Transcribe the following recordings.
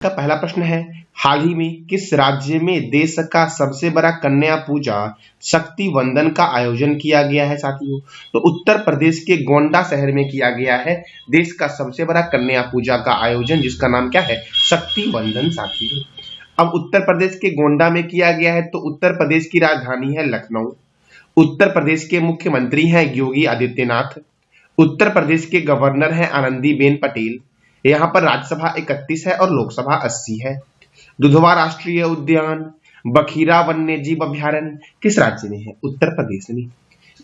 का पहला प्रश्न है, हाल ही में किस राज्य में देश का सबसे बड़ा कन्या पूजा शक्ति वंदन का आयोजन किया गया है साथियों? तो उत्तर प्रदेश के गोंडा शहर में किया गया है देश का सबसे बड़ा कन्या पूजा का आयोजन, जिसका नाम क्या है? शक्ति वंदन साथियों। अब उत्तर प्रदेश के गोंडा में किया गया है, तो उत्तर प्रदेश की राजधानी है लखनऊ। उत्तर प्रदेश के मुख्यमंत्री हैं योगी आदित्यनाथ। उत्तर प्रदेश के गवर्नर हैं आनंदीबेन पटेल। यहाँ पर राज्यसभा 31 है और लोकसभा 80 है। दुधवा राष्ट्रीय उद्यान, बखीरा वन्य जीव अभ्यारण्य किस राज्य में है? उत्तर प्रदेश में।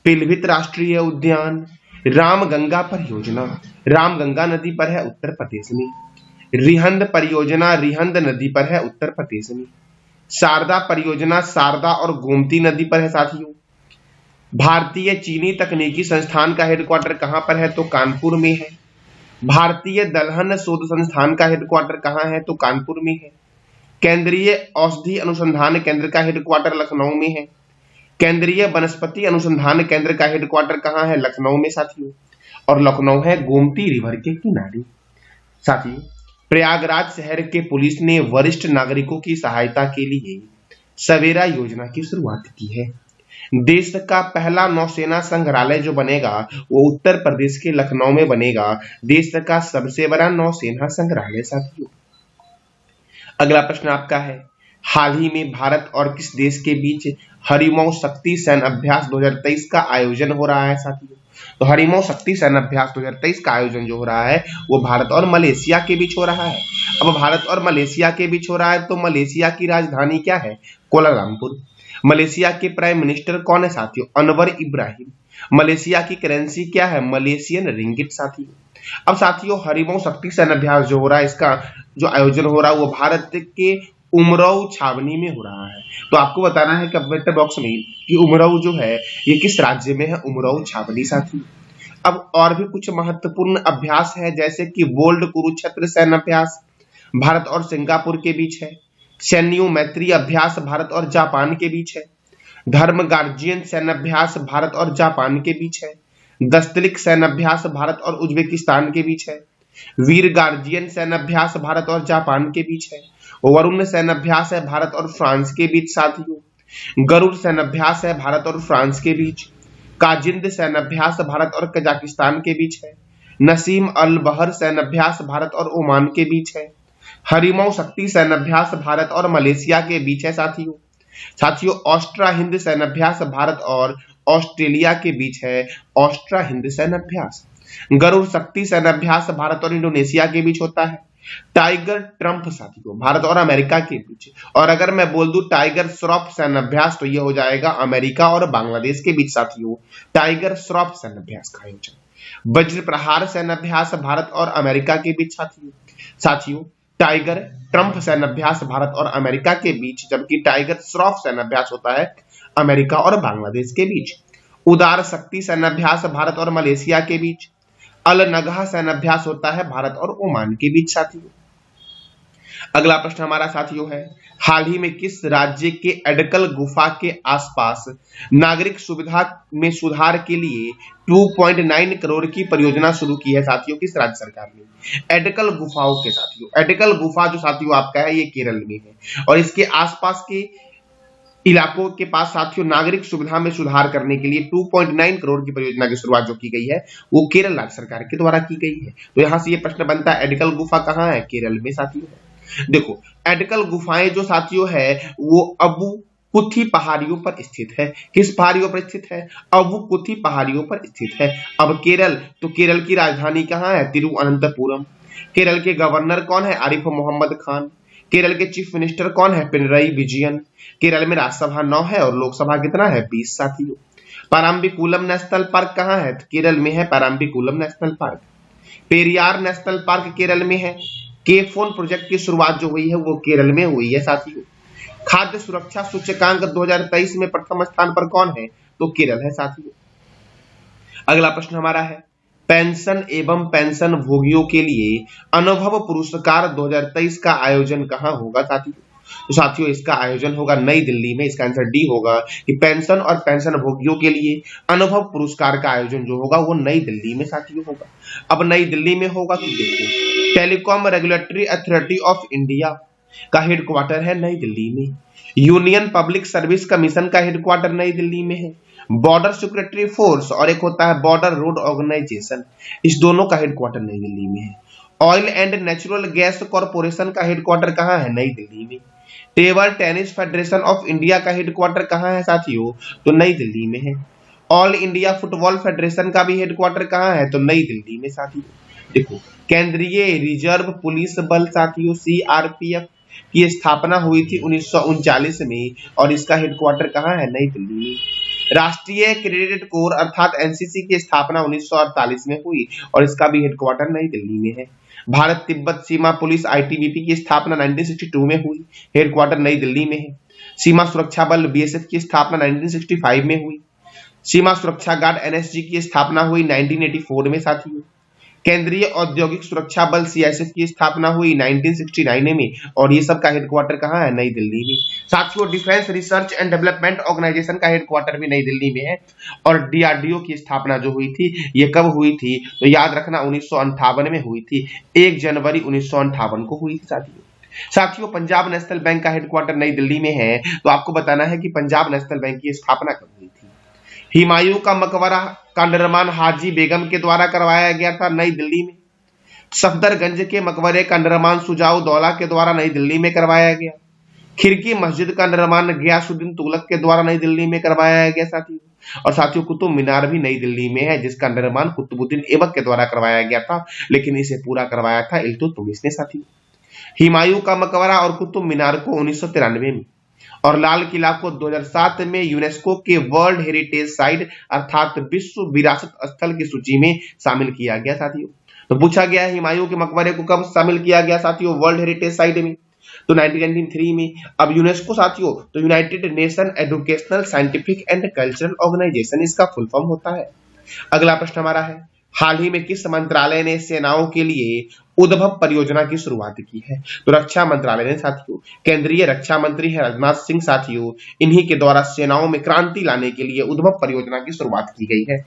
पीलीभीत राष्ट्रीय उद्यान, रामगंगा परियोजना, रामगंगा नदी पर है उत्तर प्रदेश में। रिहंद परियोजना रिहंद नदी पर है उत्तर प्रदेश में। शारदा परियोजना शारदा और गोमती नदी पर है साथियों। भारतीय चीनी तकनीकी संस्थान का हेडक्वार्टर कहां पर है? तो कानपुर में है। भारतीय दलहन शोध संस्थान का हेडक्वार्टर कहां है? तो कानपुर में है। केंद्रीय औषधि अनुसंधान केंद्र का हेडक्वार्टर लखनऊ में है। केंद्रीय वनस्पति अनुसंधान केंद्र का हेडक्वार्टर कहां है? लखनऊ में साथियों। और लखनऊ है गोमती रिवर के किनारे साथियों। प्रयागराज शहर के पुलिस ने वरिष्ठ नागरिकों की सहायता के लिए सवेरा योजना की शुरुआत की है। देश का पहला नौसेना संग्रहालय जो बनेगा वो उत्तर प्रदेश के लखनऊ में बनेगा, देश का सबसे बड़ा नौसेना संग्रहालय साथियों। अगला प्रश्न आपका है, हाल ही में भारत और किस देश के बीच हरिमौ शक्ति सैन्य अभ्यास 2023 का आयोजन हो रहा है साथियों? तो हरिमौ शक्ति सैन्य अभ्यास 2023 का आयोजन जो हो रहा है वो भारत और मलेशिया के बीच हो रहा है। अब भारत और मलेशिया के बीच हो रहा है, तो मलेशिया की राजधानी क्या है? कुआलालंपुर। मलेशिया के प्राइम मिनिस्टर कौन है साथियों? अनवर इब्राहिम। मलेशिया की करेंसी क्या है? मलेशियन रिंगिट साथियों। अब साथियों हरिमौ शक्ति सैन्य अभ्यास जो हो रहा है, इसका जो आयोजन हो रहा है वो भारत के उमरऊ छावनी में हो रहा है। तो आपको बताना है कमेंट बॉक्स में कि उमरऊ जो है ये किस राज्य में है? उमरऊ छावनी साथियों। अब और भी कुछ महत्वपूर्ण अभ्यास है, जैसे कि बोल्ड कुरुक्षेत्र सैन्य अभ्यास भारत और सिंगापुर के बीच है। सैन्य मैत्री अभ्यास भारत और जापान के बीच है। धर्म गार्जियन सैन्य अभ्यास भारत और जापान के बीच है। दस्तलिक सैन्य अभ्यास भारत और उज्बेकिस्तान के बीच है। वीर गार्जियन सैन्य अभ्यास भारत और जापान के बीच है। वरुण सैन्य अभ्यास है भारत और फ्रांस के बीच साथियों। गरुड़ सैन्य अभ्यास है भारत और फ्रांस के बीच। काजिंद सैन्य अभ्यास भारत और कजाकिस्तान के बीच है। नसीम अल बहर सैन्य अभ्यास भारत और ओमान के बीच है। हरिमौ शक्ति सैन्य अभ्यास भारत और मलेशिया के बीच है साथियों। ऑस्ट्रा हिंद सैन्य अभ्यास भारत और ऑस्ट्रेलिया के बीच है। ऑस्ट्रा हिंद सैन्य अभ्यास। गरुड़ शक्ति सैन्य अभ्यास भारत और इंडोनेशिया के बीच होता है। टाइगर ट्रंप साथियों भारत और अमेरिका के बीच। और अगर मैं बोल दूं टाइगर श्रॉफ सैन्य अभ्यास, तो ये हो जाएगा अमेरिका और बांग्लादेश के बीच साथियों। टाइगर श्रॉफ सैन्य अभ्यास का आयोजन। वज्र प्रहार सैन्य अभ्यास भारत और अमेरिका के बीच साथियों। टाइगर ट्रंप सैन्य अभ्यास भारत और अमेरिका के बीच, जबकि टाइगर श्रॉफ सैन्य अभ्यास होता है अमेरिका और बांग्लादेश के बीच। उदार शक्ति सैन्य अभ्यास भारत और मलेशिया के बीच। अल नगहा सैन्य अभ्यास होता है भारत और ओमान के बीच साथियों। अगला प्रश्न हमारा साथियों है, हाल ही में किस राज्य के एडकल गुफा के आसपास नागरिक सुविधा में सुधार के लिए 2.9 करोड़ की परियोजना शुरू की है साथियों? किस राज्य सरकार ने? एडकल गुफाओं के साथियों। एडकल गुफा जो साथियों आपका है ये केरल में है, और इसके आसपास के इलाकों के पास साथियों नागरिक सुविधा में सुधार करने के लिए 2.9 करोड़ की परियोजना की शुरुआत जो की गई है वो केरल राज्य सरकार के द्वारा की गई है। तो यहां से ये प्रश्न बनता है, एडकल गुफा कहां है? केरल में साथियों। देखो एडकल गुफाएं जो साथियों है वो अबू कुथी पहाड़ियों पर स्थित है। किस पहाड़ियों पर स्थित है? अबू कुथी पहाड़ियों पर स्थित है। अब केरल, तो केरल की राजधानी कहां है? तिरुवनंतपुरम। केरल के गवर्नर कौन है? आरिफ मोहम्मद खान। केरल के चीफ मिनिस्टर कौन है? पिनरई विजयन। केरल में राज्यसभा 9 है और लोकसभा कितना है? 20 साथियों। पाराम्बिकुलम नेशनल पार्क कहां है? केरल में है Parambikulam national park. Periyar national park Kerala में है। के4 प्रोजेक्ट की शुरुआत जो हुई है वो केरल में हुई है साथियों। खाद्य सुरक्षा सूचकांक 2023 में प्रथम स्थान पर कौन है? तो केरल है साथियों। अगला प्रश्न हमारा है, पेंशन एवं पेंशन भोगियों के लिए अनुभव पुरस्कार 2023 का आयोजन कहां होगा साथियों? तो साथियों इसका आयोजन होगा नई दिल्ली में। इसका आंसर डी होगा कि पेंशन और पेंशन भोगियों के लिए अनुभव पुरस्कार का आयोजन जो होगा वो नई दिल्ली में साथियों होगा। अब नई दिल्ली में होगा तो देखो telecom regulatory authority of India का हेडक्वार्टर है नई दिल्ली में। यूनियन पब्लिक सर्विस कमीशन का हेडक्वार्टर नई दिल्ली में है। बॉर्डर सिक्योरिटी फोर्स और एक होता है बॉर्डर रोड ऑर्गेनाइजेशन, इस दोनों का हेडक्वार्टर नई दिल्ली में है। Oil and natural gas corporation का हेडक्वार्टर कहाँ है? नई दिल्ली में। Table tennis federation of India का हेडक्वार्टर कहाँ है साथियों? तो नई दिल्ली में है। ऑल इंडिया फुटबॉल फेडरेशन का भी हेडक्वार्टर कहाँ है? तो नई दिल्ली में साथियों। देखो, केंद्रीय रिजर्व पुलिस बल साथियों सीआरपीएफ की स्थापना हुई थी 1939 में और इसका हेडक्वार्टर कहाँ है? नई दिल्ली में। राष्ट्रीय क्रेडिट कोर अर्थात एनसीसी की स्थापना 1948 में हुई और इसका भी हेडक्वार्टर नई दिल्ली में है। भारत तिब्बत सीमा पुलिस आईटीबीपी की स्थापना 1962 में हुई, हेडक्वार्टर नई दिल्ली में है। सीमा सुरक्षा बल बीएसएफ की स्थापना 1965 में हुई। सीमा सुरक्षा गार्ड एनएसजी की स्थापना हुई 1984 में साथियों। केंद्रीय औद्योगिक सुरक्षा बल सीआईएसएफ की स्थापना हुई 1969 में और ये सब का हेडक्वार्टर कहाँ है? नई दिल्ली में। साथियों, defence research and development organisation का हेडक्वार्टर भी नई दिल्ली में है और डीआरडीओ की स्थापना जो हुई थी ये कब हुई थी? तो याद रखना 1958 में हुई थी, 1 जनवरी 1958 को हुई थी साथियों। पंजाब नेशनल बैंक का हेडक्वार्टर नई दिल्ली में है, तो आपको बताना है कि पंजाब नेशनल बैंक की स्थापना कब हुई थी। हुमायूं का मकबरा का निर्माण हाजी बेगम के द्वारा करवाया गया था नई दिल्ली में। सफदरगंज के मकबरे का निर्माण सुजाउद्दौला के द्वारा नई दिल्ली में करवाया गया। खिड़की मस्जिद का निर्माण गयासुद्दीन तुगलक के द्वारा नई दिल्ली में करवाया गया साथियों। और साथियों, कुतुब मीनार भी नई दिल्ली में है जिसका निर्माण कुतुबुद्दीन ऐबक के द्वारा करवाया गया था, लेकिन इसे पूरा करवाया था इल्तुतमिश ने साथियों। हुमायूं का मकबरा और कुतुब मीनार को 1993 में और लाल किला को 2007 में यूनेस्को के वर्ल्ड हेरिटेज साइट अर्थात विश्व विरासत स्थल की सूची में शामिल किया गया साथियों। तो पूछा गया है हुमायूं के मकबरे को कब शामिल किया गया साथियों वर्ल्ड हेरिटेज साइट में? तो 1993 में। अब यूनेस्को साथियों तो United Nation Educational Scientific and Cultural Organisation इसका फुल फॉर्म होता है। अगला प्रश्न हमारा है, हाल ही में किस मंत्रालय ने सेनाओं के लिए उद्भव परियोजना की शुरुआत की है? तो रक्षा मंत्रालय ने साथियों। केंद्रीय रक्षा मंत्री है राजनाथ सिंह साथियों, इन्हीं के द्वारा सेनाओं में क्रांति लाने के लिए उद्भव परियोजना की शुरुआत की गई है।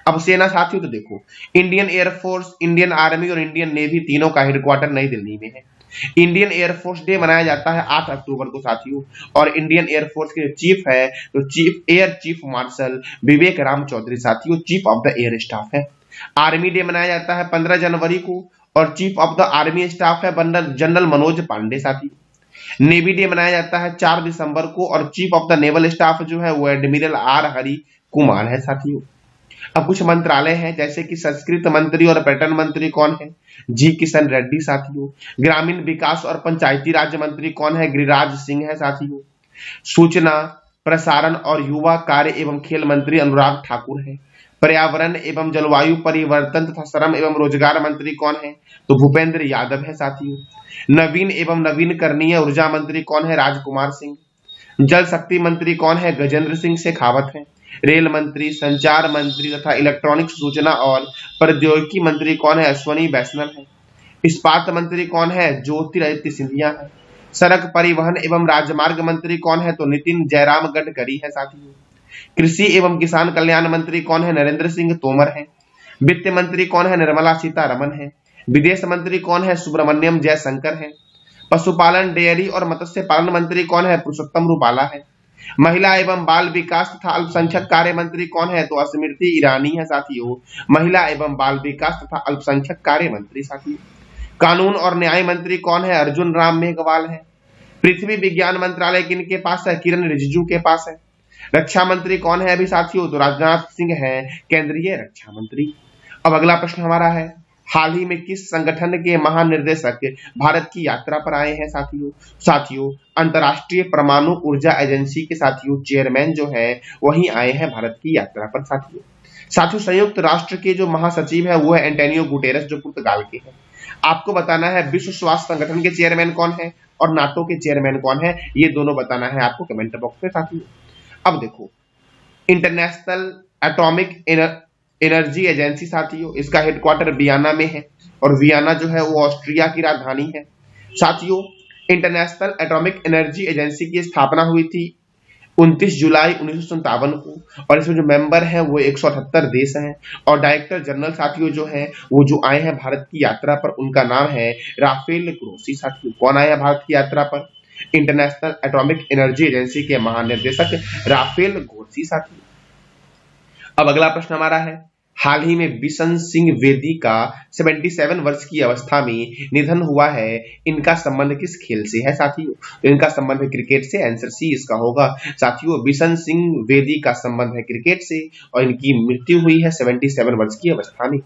अब सेना साथियों तो देखो, इंडियन एयरफोर्स, इंडियन आर्मी और इंडियन नेवी तीनों का हेडक्वार्टर नई दिल्ली में है। इंडियन एयरफोर्स डे मनाया जाता है 8 अक्टूबर को साथियों और इंडियन एयरफोर्स के चीफ है तो एयर चीफ मार्शल विवेक राम चौधरी साथियों chief of the air staff है। आर्मी डे मनाया जाता है 15 जनवरी को और chief of the army staff है जनरल मनोज पांडे साथियों। नेवी डे मनाया जाता है 4 दिसंबर को और chief of the naval staff जो है वो एडमिरल आर हरि कुमार है साथियों। अब कुछ मंत्रालय हैं जैसे कि संस्कृत मंत्री और पर्यटन मंत्री कौन है? जी किशन रेड्डी साथियों। ग्रामीण विकास और पंचायती राज मंत्री कौन है? गिरिराज सिंह है साथियों। सूचना प्रसारण और युवा कार्य एवं खेल मंत्री अनुराग ठाकुर है। पर्यावरण एवं जलवायु परिवर्तन तथा श्रम एवं रोजगार मंत्री कौन है? तो भूपेंद्र यादव है साथियों। नवीन एवं नवीनकरणीय ऊर्जा मंत्री कौन है? राजकुमार सिंह। जल शक्ति मंत्री कौन है? गजेंद्र सिंह शेखावत है। रेल मंत्री, संचार मंत्री तथा इलेक्ट्रॉनिक्स सूचना और प्रौद्योगिकी मंत्री कौन है? अश्वनी वैष्णव है। इस्पात मंत्री कौन है? ज्योतिरादित्य सिंधिया है। सड़क परिवहन एवं राजमार्ग मंत्री कौन है? तो नितिन जयराम गडकरी है साथियों। कृषि एवं किसान कल्याण मंत्री कौन है? नरेंद्र सिंह तोमर है। वित्त मंत्री कौन है? निर्मला सीतारमण है। विदेश मंत्री कौन है? सुब्रमण्यम जयशंकर है। पशुपालन, डेयरी और मत्स्य पालन मंत्री कौन है? पुरुषोत्तम रूपाला है। महिला एवं बाल विकास तथा अल्पसंख्यक कार्य मंत्री कौन है? तो स्मृति ईरानी है साथियों। महिला एवं बाल विकास तथा अल्पसंख्यक कार्य मंत्री साथियों। कानून और न्याय मंत्री कौन है? अर्जुन राम मेघवाल है। पृथ्वी विज्ञान मंत्रालय किनके पास है? किरण रिजिजू के पास है। रक्षा मंत्री कौन है अभी साथियों? तो राजनाथ सिंह है, केंद्रीय रक्षा मंत्री। अब अगला प्रश्न हमारा है, हाल ही में किस संगठन के महानिर्देशक भारत की यात्रा पर आए हैं साथियों अंतरराष्ट्रीय परमाणु ऊर्जा एजेंसी के साथियों चेयरमैन जो है वही आए हैं भारत की यात्रा पर साथियों संयुक्त राष्ट्र के जो महासचिव है वो है एंटोनियो गुटेरेस जो पुर्तगाल के हैं। आपको बताना है विश्व स्वास्थ्य संगठन के चेयरमैन कौन है और नाटो के चेयरमैन कौन है, ये दोनों बताना है आपको कमेंट बॉक्स में साथियों। अब देखो, इंटरनेशनल एटॉमिक एनर्जी एजेंसी साथियों, इसका हेडक्वार्टर वियना में है और वियना जो है वो ऑस्ट्रिया की राजधानी है साथियों। इंटरनेशनल एटॉमिक एनर्जी एजेंसी की स्थापना हुई थी 29 जुलाई 1957 को, और इसमें जो मेंबर हैं वो 178 देश हैं, और डायरेक्टर जनरल साथियों जो हैं वो जो आए हैं भारत की यात्रा पर, उनका नाम है राफेल ग्रोसी साथियों। कौन आए हैं भारत की यात्रा पर? इंटरनेशनल एटॉमिक एनर्जी एजेंसी के महानिर्देशक राफेल ग्रोसी साथियों। अब अगला प्रश्न हमारा है, हाल ही में बिशन सिंह बेदी का 77 वर्ष की अवस्था में निधन हुआ है, इनका संबंध किस खेल से है साथियों? तो इनका संबंध है क्रिकेट से, आंसर सी इसका होगा साथियों। बिशन सिंह बेदी का संबंध है क्रिकेट से, और इनकी मृत्यु हुई है 77 वर्ष की अवस्था में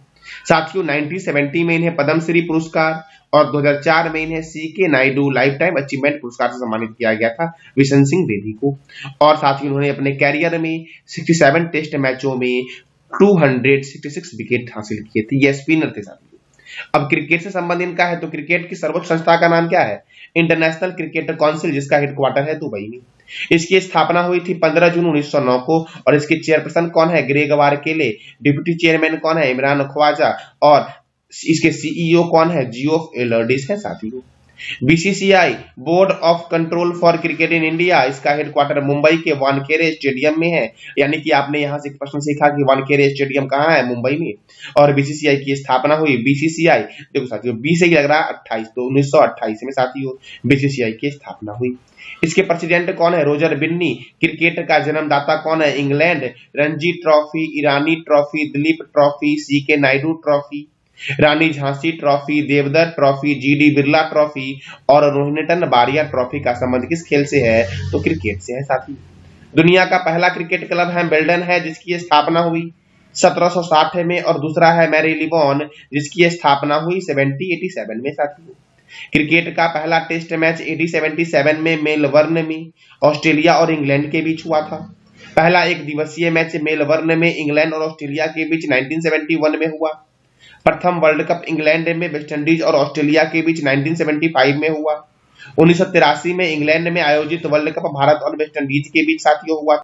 साथियों। 1970 में इन्हें पद्मश्री पुरस्कार और 2004 में इन्हें CK Nayudu lifetime achievement पुरस्कार से सम्मानित किया गया था बिशन सिंह बेदी को। और साथियों उन्होंने अपने कैरियर में 67 टेस्ट मैचों में 266 विकेट हासिल किए थे। ये स्पिनर थे साथियों। अब क्रिकेट से संबंध इनका है तो क्रिकेट की सर्वोच्च संस्था का नाम क्या है? इंटरनेशनल क्रिकेट काउंसिल, जिसका हेडक्वार्टर है दुबई में। इसकी स्थापना हुई थी 15 जून 1909 को, और इसके चेयरपर्सन कौन है? ग्रेग वारकेले। डिप्टी चेयरमैन कौन है? इमरान ख्वाजा। और इसके सीईओ कौन है? जियोफ एलर्डिस है साथियों। BCCI board of control for cricket in India, इसका हेडक्वार्टर मुंबई के वानखेड़े स्टेडियम में है। यानी कि आपने यहां से एक प्रश्न सीखा कि वानखेड़े स्टेडियम कहाँ है? मुंबई में। और बीसीसीआई की स्थापना हुई, बीसीसीआई देखो साथियों 20 से लग रहा है 28, तो 1928 में साथियों बीसीसीआई की स्थापना हुई। इसके प्रेसिडेंट कौन है? रोजर बिन्नी। क्रिकेट का जन्मदाता कौन है? England. Ranji trophy, Irani trophy, Duleep trophy, CK Naidu trophy, Rani Jhansi trophy, Devdutt trophy, GD Birla trophy और रोहिंटन बारिया ट्रॉफी का संबंध किस खेल से है? तो क्रिकेट से है साथी। दुनिया का पहला क्रिकेट क्लब हैम्बल्डन है, जिसकी स्थापना हुई 1760 में, और दूसरा है मैरीलिबॉन, जिसकी स्थापना हुई 1787 में साथियों। क्रिकेट का पहला टेस्ट मैच 1877 में मेलबर्न में ऑस्ट्रेलिया और इंग्लैंड के बीच हुआ था। पहला एक दिवसीय मैच मेलबर्न में इंग्लैंड और ऑस्ट्रेलिया के बीच 1971 में हुआ। प्रथम वर्ल्ड कप इंग्लैंड में वेस्टइंडीज और ऑस्ट्रेलिया के बीच 1975 में हुआ। 1983 में इंग्लैंड में आयोजित वर्ल्ड कप भारत और वेस्टइंडीज के बीच साथियों हुआ।